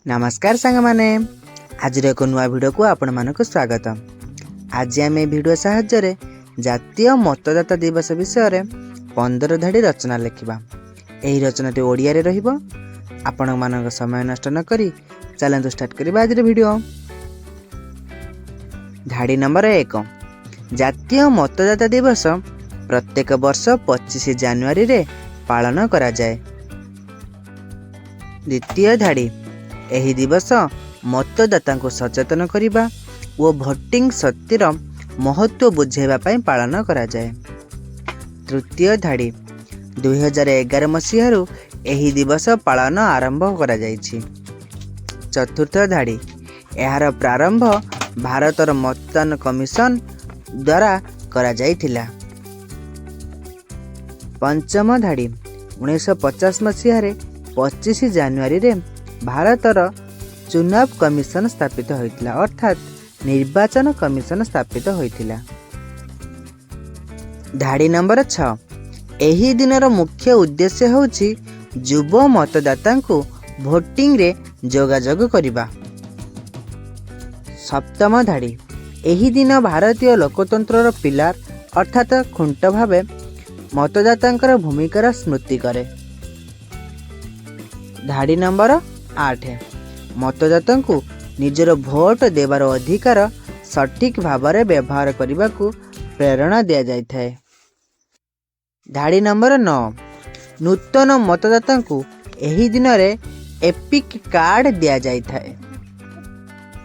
नमस्कार सांग माने आज एक नुआ वीडियो को आपण मानक स्वागत। आज आम वीडियो साहाय्य जातीय मतदाता दिवस विषय 15 धाड़ी रचना लिखा। यही रचनाटी ओडिया रे रहिबो। आपण मानक समय नष्ट न करी चलंतु स्टार्ट करिबा आज वीडियो। धाड़ी नंबर 1 जातीय मतदाता दिवस प्रत्येक वर्ष 25 जनवरी रे पालन करा जाए। द्वितीय धाड़ी एही दिवस मतदाता को सचेतन करिबा ओ भोटिंग शक्तिर महत्व बुझेबा पई पालन करा जाए। तृतीय धाड़ी 2011 मसीहारू एही दिवस पालन आरंभ करा जाइछि। चतुर्थ धाड़ी एहार प्रारंभ भारतर मतदान कमिशन द्वारा करा जाइथिला। पंचम धाड़ी 1950 मसीहारे 25 जनवरी रे भारतर चुनाव कमिशन स्थापित होइतिला, अर्थात निर्वाचन कमिशन स्थापित होइतिला। धाड़ी नंबर 6 एही दिनर मुख्य उद्देश्य होछि युव मतदाता को भोटिंग रे जोगाजोग करिबा। सप्तम धाड़ी एही दिन भारतीय लोकतंत्र पिलार अर्थात खुंट भावे मतदाता भूमिकार स्मृति करे। धाड़ी नंबर 8 मतदाता को निजर भोट देवार अधिकार सठिक भाव में व्यवहार करने को प्रेरणा दिया जाए। धाड़ी नंबर 9 नूतन मतदाता को एही दिन रे एपिक कार्ड दिया जाए।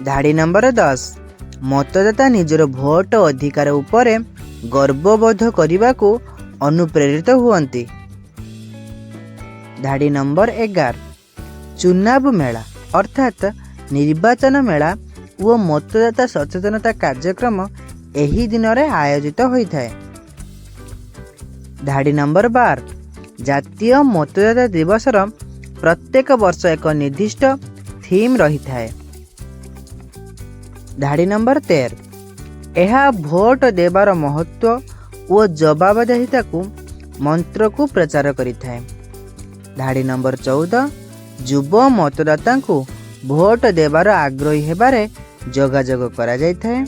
धाड़ी नंबर 10 मतदाता निजर भोट अधिकार उपरे गर्वबोध करने को अनुप्रेरित हुअन्ति। धाड़ी नंबर 11 चुनाव मेला अर्थात निर्वाचन मेला वो मतदाता सचेतनता कार्यक्रम एही दिन रे आयोजित होता है। धाड़ी नंबर 12 जातीय मतदाता दिवस प्रत्येक वर्ष एक निर्दिष्ट थीम रही है। धाड़ी नंबर 13 यह भोट देवार महत्व और जवाबदेहिता को मंत्र को प्रचार करिथा है। धाड़ी नंबर 14 युव मतदाता को भोट देवार आग्रही हेबारे जोगाजोग करा जाइଥାଏ।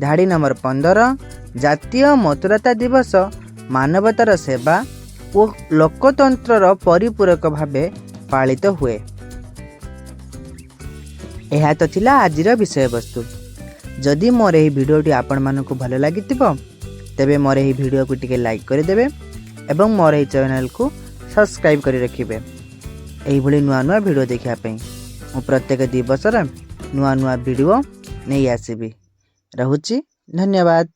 धाड़ी नंबर 15 जातीय मतदाता दिवस मानवतार सेवा और लोकतंत्र परिपूरक भावे पालित हुए। यह तो थिला आजिर विषय वस्तु। जदि मोर यह वीडियोटी आपण मानकु भल लागिथिबो तेबे मोर यह वीडियो को टिके लाइक कर देबे एवं मोर यह चैनल को सब्सक्राइब करी रखिबे। एही भली नुआ नुआ वीडियो देखिया पई मु प्रत्येक दिवस नुआ नुआ वीडियो नहीं आसीबी। रहुछि, धन्यवाद।